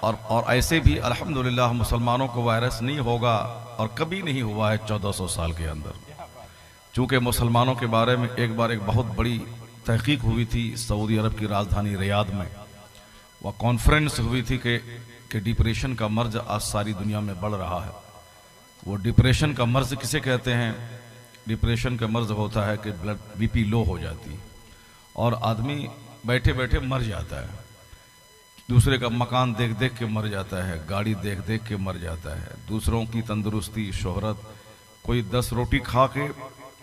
और ऐसे भी अल्हम्दुलिल्लाह मुसलमानों को वायरस नहीं होगा और कभी नहीं हुआ है 1400 साल के अंदर। चूँकि मुसलमानों के बारे में एक बार एक बहुत बड़ी तहकीक हुई थी सऊदी अरब की राजधानी रियाद में। वह कॉन्फ्रेंस हुई थी कि डिप्रेशन का मर्ज आज सारी दुनिया में बढ़ रहा है। वो डिप्रेशन का मर्ज किसे कहते हैं? डिप्रेशन का मर्ज होता है कि ब्लड बीपी लो हो जाती और आदमी बैठे बैठे मर जाता है, दूसरे का मकान देख देख के मर जाता है, गाड़ी देख देख के मर जाता है, दूसरों की तंदुरुस्ती शोहरत, कोई 10 रोटी खा के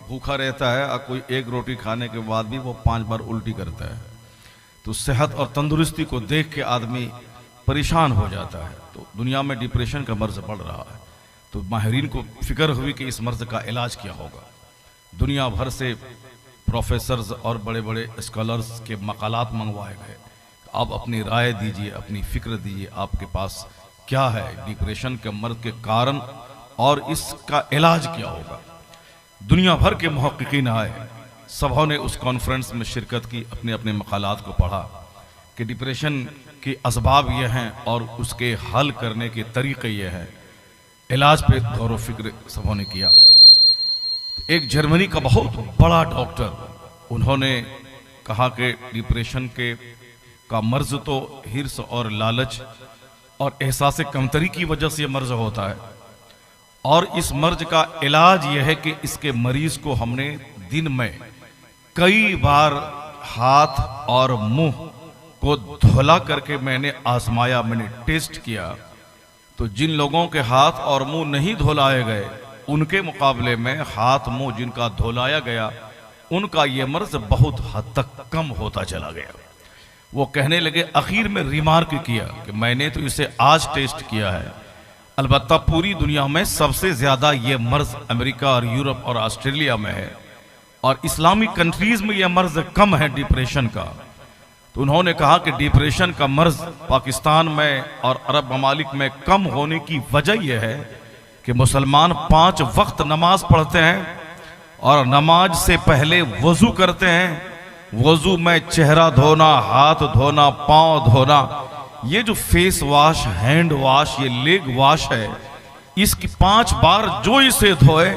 भूखा रहता है और कोई 1 रोटी खाने के बाद भी वो 5 बार उल्टी करता है। तो सेहत और तंदुरुस्ती को देख के आदमी परेशान हो जाता है। तो दुनिया में डिप्रेशन का मर्ज बढ़ रहा है। तो माहिरीन को फिक्र हुई कि इस मर्ज का इलाज क्या होगा। दुनिया भर से प्रोफेसर्स और बड़े बड़े स्कॉलर्स के मकालात मंगवाए गए। आप अपनी राय दीजिए, अपनी फिक्र दीजिए, आपके पास क्या है डिप्रेशन के मर्ज के कारण और इसका इलाज क्या होगा। दुनिया भर के मुहक्किकीन आए, सबों ने उस कॉन्फ्रेंस में शिरकत की, अपने अपने मकालात को पढ़ा कि डिप्रेशन के असबाब ये हैं और उसके हल करने के तरीक़े ये हैं। इलाज पे गौर व फिक्र सबों ने किया। एक जर्मनी का बहुत बड़ा डॉक्टर, उन्होंने कहा कि डिप्रेशन का मर्ज तो हिर्स और लालच और एहसास कमतरी की वजह से यह मर्ज होता है और इस मर्ज का इलाज यह है कि इसके मरीज को हमने दिन में कई बार हाथ और मुंह को धुला करके मैंने आजमाया, मैंने टेस्ट किया। तो जिन लोगों के हाथ और मुंह नहीं धुलाए गए उनके मुकाबले में हाथ मुंह जिनका धुलाया गया उनका यह मर्ज बहुत हद तक कम होता चला गया। वो कहने लगे, आखिर में रिमार्क किया कि मैंने तो इसे आज टेस्ट किया है, अलबत्ता पूरी दुनिया में सबसे ज्यादा ये मर्ज अमेरिका और यूरोप और ऑस्ट्रेलिया में है और इस्लामिक कंट्रीज में यह मर्ज कम है डिप्रेशन का। तो उन्होंने कहा कि डिप्रेशन का मर्ज पाकिस्तान में और अरब ममालिक में कम होने की वजह यह है कि मुसलमान 5 वक्त नमाज पढ़ते हैं और नमाज से पहले वजू करते हैं। वजू में चेहरा धोना, हाथ धोना, पांव धोना, ये जो फेस वॉश, हैंड वॉश, ये लेग वॉश है, इसकी 5 बार जो इसे धोए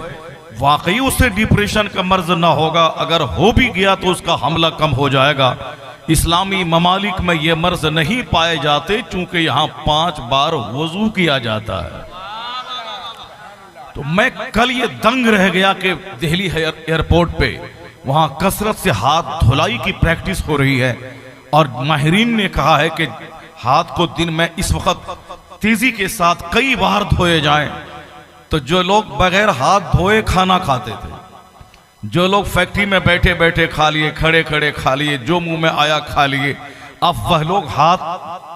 वाकई उससे डिप्रेशन का मर्ज ना होगा। अगर हो भी गया तो उसका हमला कम हो जाएगा। इस्लामी ममालिक में ये मर्ज नहीं पाए जाते चूंकि यहाँ 5 बार वजू किया जाता है। तो मैं कल ये दंग रह गया कि दिल्ली एयरपोर्ट पे वहां कसरत से हाथ धुलाई की प्रैक्टिस हो रही है और माहिरीन ने कहा है कि हाथ को दिन में इस वक्त तेजी के साथ कई बार धोए जाएं। तो जो लोग बगैर हाथ धोए खाना खाते थे, जो लोग फैक्ट्री में बैठे बैठे खा लिए, खड़े खड़े खा लिए, जो मुंह में आया खा लिए, अब वह लोग हाथ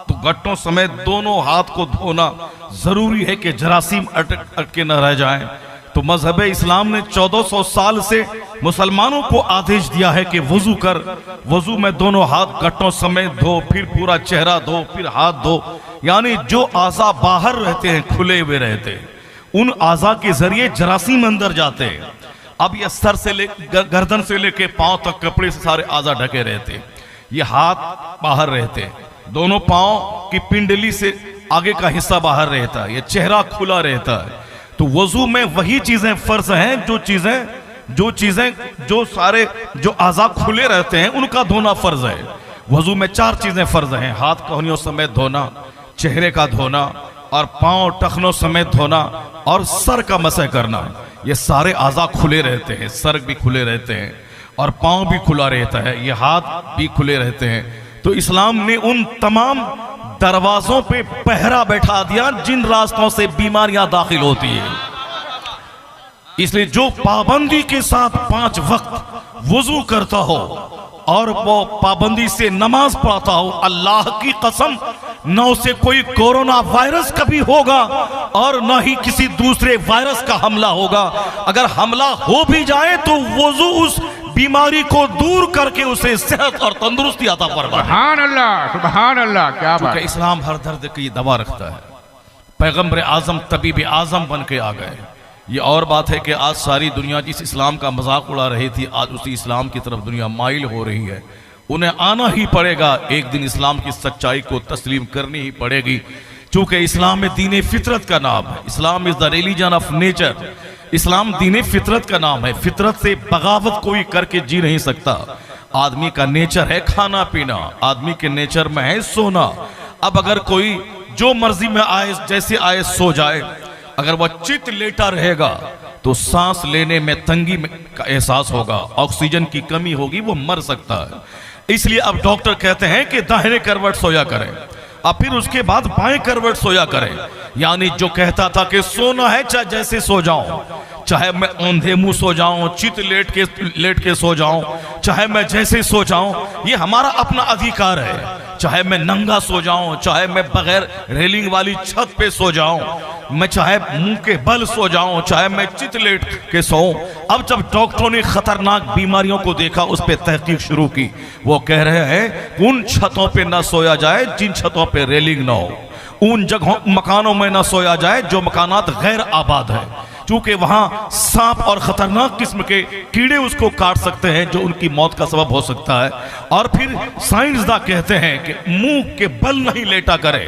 तो गट्टों समेत दोनों हाथ को धोना जरूरी है कि जरासीम अटक के न रह जाएं। तो मजहब इस्लाम ने 1400 साल से मुसलमानों को आदेश दिया है कि वजू कर, वजू में दोनों हाथ गट्टों समेत धो, फिर पूरा चेहरा धो, फिर हाथ धो। यानी जो आज़ा बाहर रहते हैं, खुले हुए रहते हैं, उन आज़ा के जरिए जरासीम अंदर जाते हैं। अब ये सर से गर्दन से लेके पांव तक कपड़े से सारे आज़ा ढके रहते हैं। ये हाथ बाहर रहते हैं, दोनों पांव की पिंडली से आगे का हिस्सा बाहर रहता है, ये चेहरा खुला रहता है। तो वजू में वही चीजें फर्ज हैं जो सारे जो आज़ा खुले रहते हैं उनका धोना फर्ज है। वजू में 4 चीजें फर्ज हैं, हाथ कोहनियों समेत धोना, चेहरे का धोना और पांव टखनों समेत धोना और सर का मसह करना। ये सारे आज़ा खुले रहते हैं, सर भी खुले रहते हैं और पांव भी खुला रहता है, ये हाथ भी खुले रहते हैं। तो इस्लाम ने उन तमाम दरवाजों पे पहरा बैठा दिया जिन रास्तों से बीमारियां दाखिल होती है। इसलिए जो पाबंदी के साथ 5 वक्त वजू करता हो और वो पाबंदी से नमाज पढ़ता हो, अल्लाह की कसम न उसे कोई कोरोना वायरस कभी होगा और न ही किसी दूसरे वायरस का हमला होगा। अगर हमला हो भी जाए तो वजू उस बीमारी को दूर करके उसे सेहत और तंदुरुस्ती अता फरमाए। सुभान अल्लाह, सुभान अल्लाह, क्या बात है। इस्लाम हर दर्द की दवा रखता है। पैगंबर आजम तबीब आजम बन के आ गए। ये और बात है कि आज सारी दुनिया जिस इस्लाम का मजाक उड़ा रही थी, आज उसी इस्लाम की तरफ दुनिया माइल हो रही है। उन्हें आना ही पड़ेगा, एक दिन इस्लाम की सच्चाई को तस्लीम करनी ही पड़ेगी। चूंकि इस्लाम में दीन फितरत का नाम है, Islam is the religion of nature, इस्लाम दीन फितरत का नाम है। फितरत से बगावत कोई करके जी नहीं सकता। आदमी का नेचर है खाना पीना, आदमी के नेचर में है सोना। अब अगर कोई जो मर्जी में आए जैसे आए सो जाए, अगर वह चित लेटा रहेगा तो सांस लेने में तंगी का एहसास होगा, ऑक्सीजन की कमी होगी, वो मर सकता है। इसलिए अब डॉक्टर कहते हैं कि दाहिने करवट सोया करें, और फिर उसके बाद बाएं करवट सोया करें। यानी जो कहता था कि सोना है चाहे जैसे सो जाऊं, चाहे मैं औंधे मुंह सो जाऊं, चित लेट के सो जाऊं, चाहे मैं जैसे सो जाऊं, ये हमारा अपना अधिकार है। चाहे मैं नंगा सो जाऊं, चाहे मैं बगैर रेलिंग वाली छत पे सो जाऊं, मैं चाहे मुंह के बल सो जाऊं, चाहे मैं चित लेट के सोऊं। अब जब डॉक्टरों ने खतरनाक बीमारियों को देखा, उस पर तहकीक शुरू की, वो कह रहे हैं उन छतों पे ना सोया जाए जिन छतों पे रेलिंग ना हो, उन जगहों मकानों में ना सोया जाए जो मकानात गैर आबाद है, चूंकि वहां सांप और खतरनाक किस्म के कीड़े उसको काट सकते हैं जो उनकी मौत का सबब हो सकता है। और फिर साइंसदान कहते हैं कि मुंह के बल नहीं लेटा करें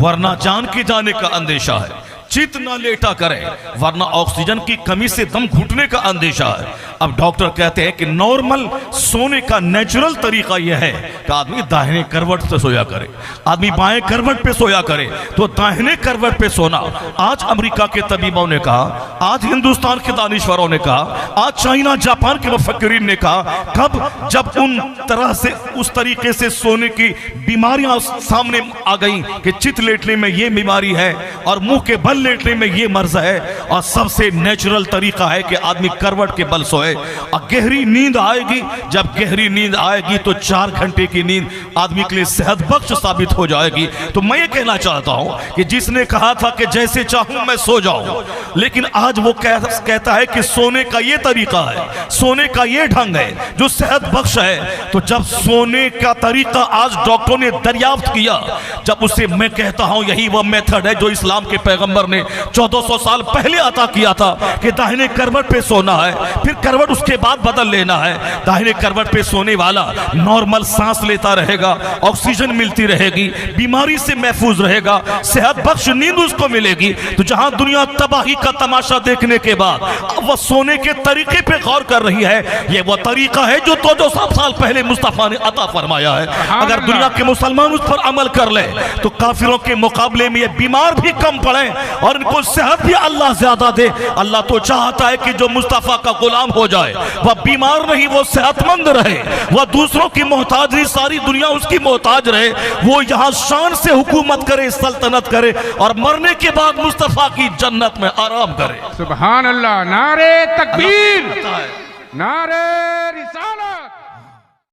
वरना जान के जाने का अंदेशा है, चित ना लेटा करें वरना ऑक्सीजन की कमी से दम घुटने का अंदेशा है। अब डॉक्टर कहते हैं कि नॉर्मल सोने का नेचुरल तरीका यह है कि आदमी दाहिने करवट से सोया करे, आदमी बाएं करवट पे सोया करे, तो दाहिने करवट पे सोना। आज अमेरिका के तबीबों ने कहा, आज हिंदुस्तान के दानिश्वरों ने कहा, आज चाइना जापान के मुफक्किरीन ने कहा, कब जब उन तरह से उस तरीके से सोने की बीमारियां सामने आ गई कि चित लेटने में ये बीमारी है और मुंह के बल लेटने में ये मर्ज है, और सबसे नेचुरल तरीका है कि आदमी करवट के बल सोए। और गहरी नींद आएगी, जब गहरी नींद आएगी तो 4 घंटे की नींद आदमी के लिए सेहत बख्श साबित हो जाएगी। तो मैं ये कहना चाहता हूं कि जिसने कहा था कि जैसे चाहूं मैं सो जाऊं, लेकिन आज वो कहता है कि सोने का ये तरीका है, सोने का ये ढंग है जो सेहत बख्श है। तो जब सोने का तरीका आज डॉक्टरों ने दरियाफ्त किया, जब उसे मैं कहता हूं यही वह मेथड है जो इस्लाम के पैगंबर ने 1400 साल पहले अता किया था कि दाहिने करवट पे सोना है, फिर करवट उसके बाद बदल लेना है। दाहिने करवट पे सोने वाला नॉर्मल सांस लेता रहेगा, ऑक्सीजन मिलती रहेगी, बीमारी से महफूज रहेगा, सेहत बख्श नींद उसको मिलेगी। तो जहां दुनिया तबाही का तमाशा देखने के बाद अब वह सोने के तरीके पे गौर कर रही है, ये वह तरीका है जो 200 साल पहले मुस्तफा ने अता फरमाया है। अगर दुनिया के मुसलमान उस पर अमल कर ले तो काफिरों के मुकाबले में ये बीमार भी कम पड़े और इनको सेहत भी अल्लाह ज्यादा दे। अल्लाह तो चाहता है कि जो मुस्तफा का गुलाम हो जाए वह बीमार नहीं, वो सेहतमंद रहे, वह दूसरों की मोहताज नहीं, सारी दुनिया उसकी मोहताज रहे, वो यहाँ शान से हुकूमत करे, सल्तनत करे और मरने के बाद मुस्तफा की जन्नत में आराम करे। सुभान अल्लाह, नारे तकबीर, नारे रिसालत।